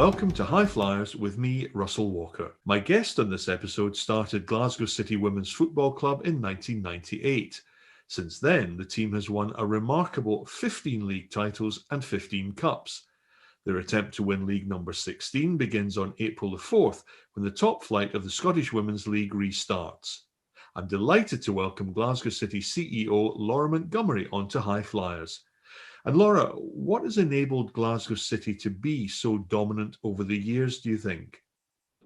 Welcome to High-Fliers with me, Russell Walker. My guest on this episode started Glasgow City Women's Football Club in 1998. Since then, the team has won a remarkable 15 league titles and 15 cups. Their attempt to win league number 16 begins on April the 4th, when the top flight of the Scottish Women's League restarts. I'm delighted to welcome Glasgow City CEO Laura Montgomery onto High-Fliers. And Laura, what has enabled Glasgow City to be so dominant over the years, do you think?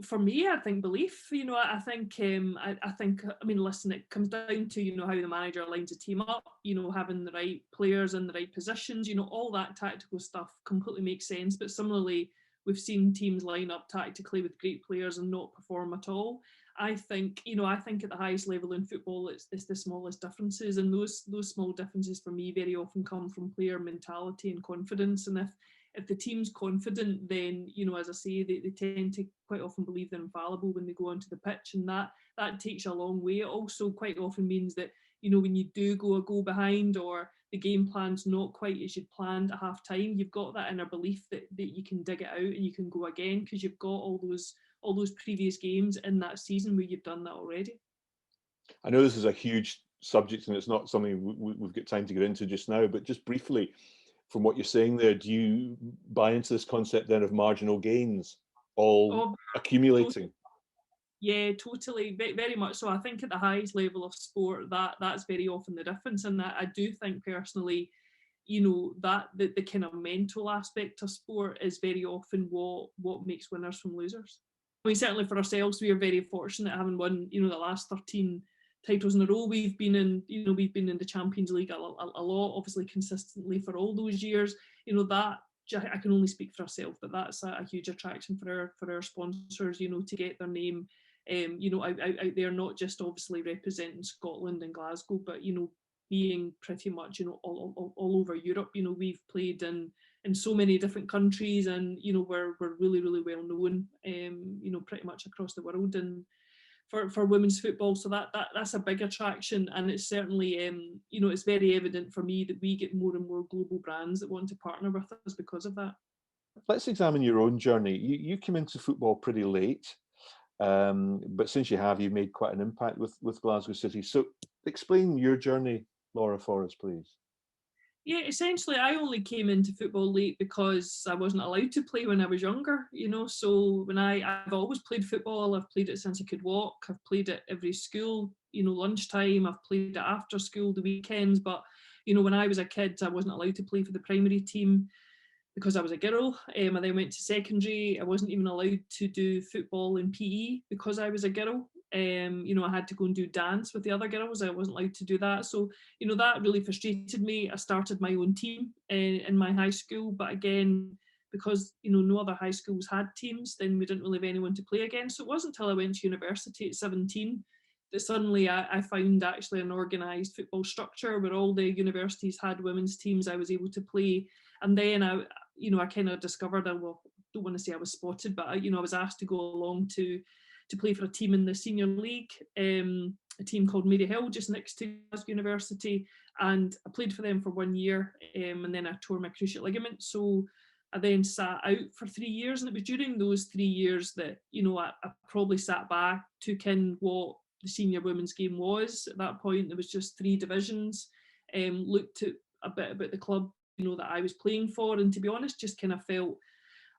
For me, I think belief. I think, listen, it comes down to, how the manager lines a team up, having the right players in the right positions, all that tactical stuff completely makes sense. But similarly, we've seen teams line up tactically with great players and not perform at all. I think at the highest level in football, it's the smallest differences, and those small differences for me very often come from player mentality and confidence. And if the team's confident, then, as I say, they tend to quite often believe they're infallible when they go onto the pitch, and that takes a long way. It also quite often means that, when you do go a goal behind, or the game plan's not quite as you'd planned at half time, you've got that inner belief that you can dig it out and you can go again, because you've got all those previous games in that season where you've done that already. I know this is a huge subject and it's not something we've got time to get into just now, but just briefly, from what you're saying there, do you buy into this concept then of marginal gains all accumulating? Yeah, totally, very much so. I think at the highest level of sport, that's very often the difference, and I do think personally, that the kind of mental aspect of sport is very often what makes winners from losers. I mean, certainly for ourselves, we are very fortunate having won, the last 13 titles in a row. We've been in the Champions League a lot, obviously consistently for all those years. That I can only speak for ourselves, but that's a huge attraction for our sponsors. To get their name, out there, not just obviously representing Scotland and Glasgow, but being pretty much all over Europe. We've played in so many different countries, and we're really, really well known, pretty much across the world, and for women's football. So that's a big attraction, and it's certainly it's very evident for me that we get more and more global brands that want to partner with us because of that. Let's examine your own journey. You came into football pretty late, but since you've made quite an impact with Glasgow City. So explain your journey, Laura, for us, please. Yeah, essentially, I only came into football late because I wasn't allowed to play when I was younger, So when I've always played football. I've played it since I could walk. I've played it every school, lunchtime. I've played it after school, the weekends. But, when I was a kid, I wasn't allowed to play for the primary team because I was a girl. I then went to secondary. I wasn't even allowed to do football in PE because I was a girl. I had to go and do dance with the other girls. I wasn't allowed to do that. So, that really frustrated me. I started my own team in my high school. But again, because, no other high schools had teams, then we didn't really have anyone to play against. So it wasn't until I went to university at 17 that suddenly I found actually an organised football structure where all the universities had women's teams. I was able to play. And then I kind of discovered, I don't want to say I was spotted, but I was asked to go along to play for a team in the senior league, a team called Mary Hill, just next to Glasgow University. And I played for them for 1 year, and then I tore my cruciate ligament. So I then sat out for 3 years, and it was during those 3 years that, I probably sat back, took in what the senior women's game was. At that point, there was just 3 divisions, looked at a bit about the club, that I was playing for, and to be honest, just kind of felt,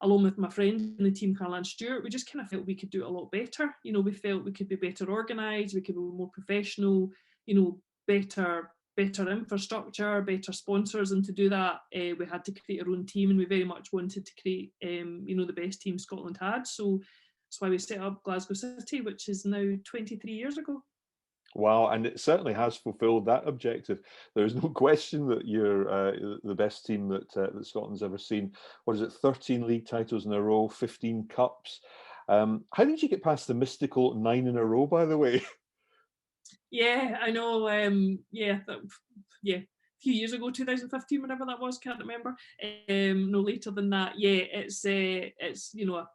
along with my friend in the team, Carol Anne Stewart, we just kind of felt we could do it a lot better. We felt we could be better organised, we could be more professional, better infrastructure, better sponsors, and to do that, we had to create our own team, and we very much wanted to create, the best team Scotland had. So that's why we set up Glasgow City, which is now 23 years ago. Wow, and it certainly has fulfilled that objective. There's no question that you're the best team that Scotland's ever seen. What is it, 13 league titles in a row, 15 cups. How did you get past the mystical 9 in a row, by the way? Yeah, I know. A few years ago, 2015, whenever that was, can't remember. No later than that. Yeah, it's a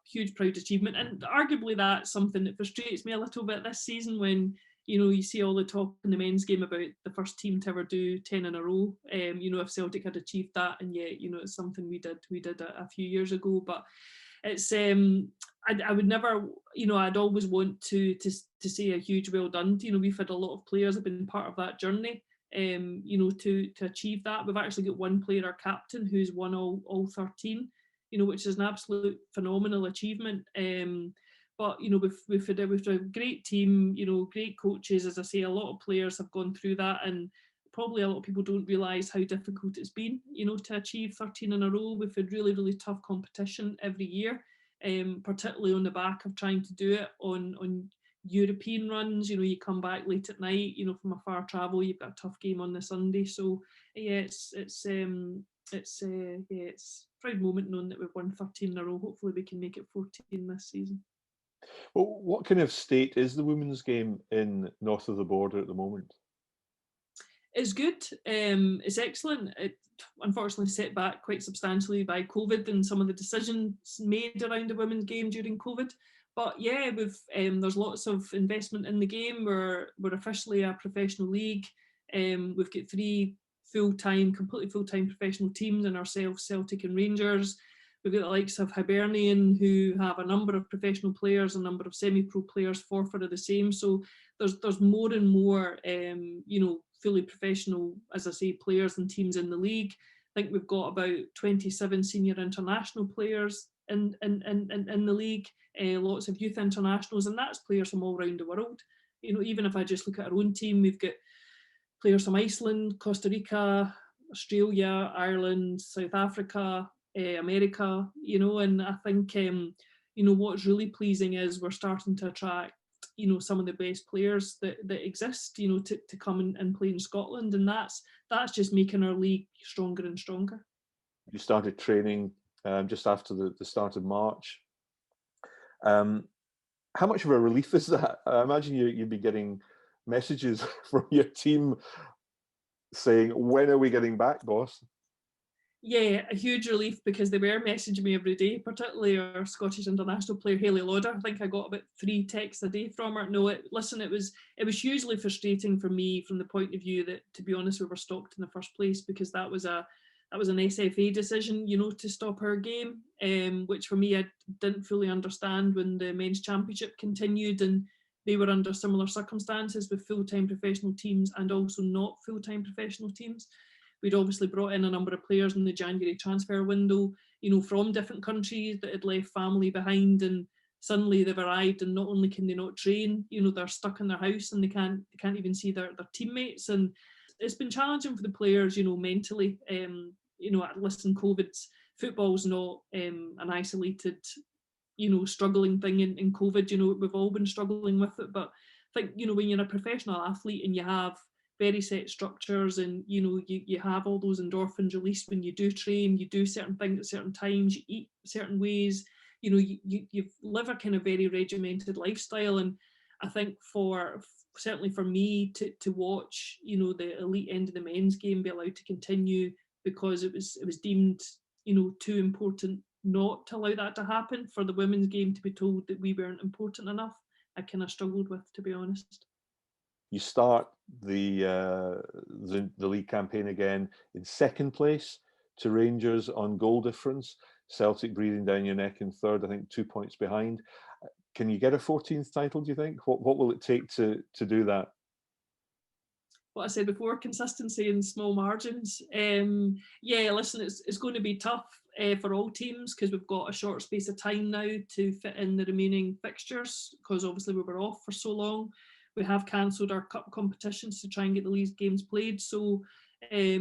huge proud achievement, and arguably that's something that frustrates me a little bit this season when you see all the talk in the men's game about the first team to ever do 10 in a row. If Celtic had achieved that, and it's something we did a few years ago. But it's I would never, I'd always want to say a huge well done. We've had a lot of players have been part of that journey. To achieve that, we've actually got one player, our captain, who's won all 13. Which is an absolute phenomenal achievement. But we've had a great team, great coaches. As I say, a lot of players have gone through that, and probably a lot of people don't realise how difficult it's been, to achieve 13 in a row. We've had really, really tough competition every year, particularly on the back of trying to do it on European runs. You come back late at night, from a far travel, you've got a tough game on the Sunday. So yeah, it's a proud moment knowing that we've won 13 in a row. Hopefully we can make it 14 this season. Well, what kind of state is the women's game in north of the border at the moment? It's good. It's excellent. It unfortunately set back quite substantially by COVID and some of the decisions made around the women's game during COVID. But yeah, there's lots of investment in the game. We're officially a professional league. We've got 3 completely full-time professional teams in ourselves, Celtic and Rangers. We've got the likes of Hibernian, who have a number of professional players, a number of semi-pro players, forfeit of the same. So there's more and more, fully professional, as I say, players and teams in the league. I think we've got about 27 senior international players in the league, lots of youth internationals, and that's players from all around the world. Even if I just look at our own team, we've got players from Iceland, Costa Rica, Australia, Ireland, South Africa, America, and I think, what's really pleasing is we're starting to attract, some of the best players that exist, to come and play in Scotland, and that's just making our league stronger and stronger. You started training just after the start of March. How much of a relief is that? I imagine you'd be getting messages from your team saying, when are we getting back, boss? Yeah, a huge relief, because they were messaging me every day, particularly our Scottish international player Hayley Lauder. I think I got about 3 texts a day from her. No, it was hugely frustrating for me from the point of view that, to be honest, we were stopped in the first place, because that was an SFA decision, to stop our game, which for me I didn't fully understand when the men's championship continued and they were under similar circumstances with full-time professional teams and also not full-time professional teams. We'd obviously brought in a number of players in the January transfer window, from different countries that had left family behind, and suddenly they've arrived, and not only can they not train, they're stuck in their house and they can't even see their teammates. And it's been challenging for the players, mentally. Listen, football's not an isolated, struggling thing in COVID. We've all been struggling with it, but I think, when you're a professional athlete and you have very set structures, and you have all those endorphins released when you do train, you do certain things at certain times, you eat certain ways, you live a kind of very regimented lifestyle. And I think certainly for me to watch, the elite end of the men's game be allowed to continue, because it was deemed, too important not to allow that to happen, for the women's game to be told that we weren't important enough, I kind of struggled with, to be honest. You start the league campaign again in second place to Rangers on goal difference. Celtic breathing down your neck in third, I think 2 points behind. Can you get a 14th title, do you think? What will it take to do that? What I said before, consistency and small margins. Yeah, listen, it's going to be tough for all teams, because we've got a short space of time now to fit in the remaining fixtures, because obviously we were off for so long. We have cancelled our cup competitions to try and get the league games played. So yeah,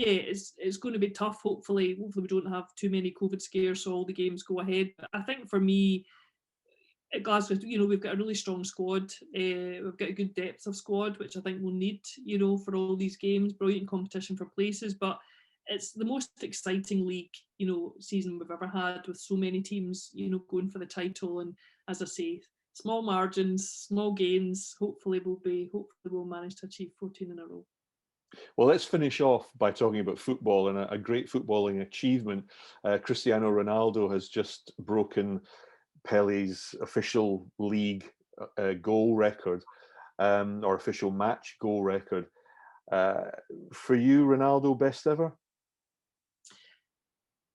it's going to be tough. Hopefully we don't have too many COVID scares, so all the games go ahead. But I think for me, at Glasgow, we've got a really strong squad. We've got a good depth of squad, which I think we'll need, for all these games. Brilliant competition for places, but it's the most exciting league, season we've ever had, with so many teams, going for the title. And as I say, small margins, small gains. Hopefully we'll manage to achieve 14 in a row. Well, let's finish off by talking about football and a great footballing achievement. Cristiano Ronaldo has just broken Pele's official league goal record, or official match goal record. For you, Ronaldo, best ever?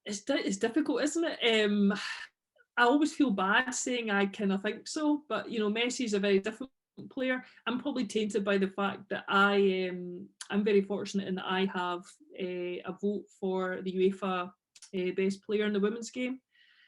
It's difficult, isn't it? I always feel bad saying I kind of think so, but Messi's a very different player. I'm probably tainted by the fact that I'm very fortunate in that I have a vote for the UEFA best player in the women's game.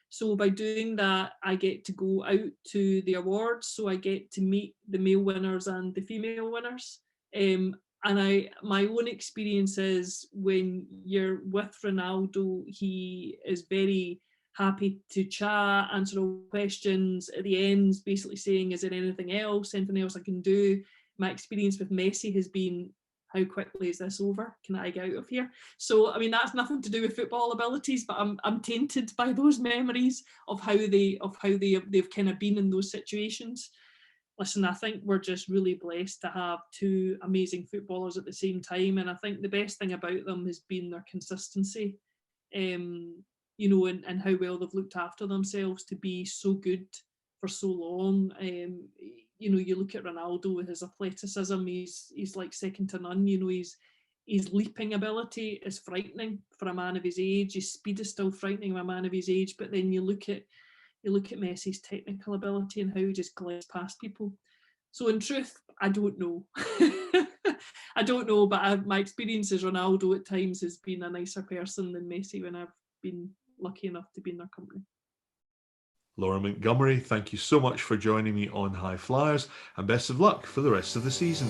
So by doing that, I get to go out to the awards. So I get to meet the male winners and the female winners. And my own experience is when you're with Ronaldo, he is very happy to chat, answer all questions. At the end, basically saying, is there anything else I can do? My experience with Messi has been, how quickly is this over? Can I get out of here? So, I mean, that's nothing to do with football abilities, but I'm tainted by those memories of how they've kind of been in those situations. Listen, I think we're just really blessed to have two amazing footballers at the same time, and I think the best thing about them has been their consistency. And how well they've looked after themselves to be so good for so long. You look at Ronaldo with his athleticism, he's like second to none. His leaping ability is frightening for a man of his age. His speed is still frightening for a man of his age. But then you look at Messi's technical ability and how he just glides past people. So in truth, I don't know. I don't know, but my experience as Ronaldo at times has been a nicer person than Messi when I've been lucky enough to be in their company. Laura Montgomery, thank you so much for joining me on High-Fliers, and best of luck for the rest of the season.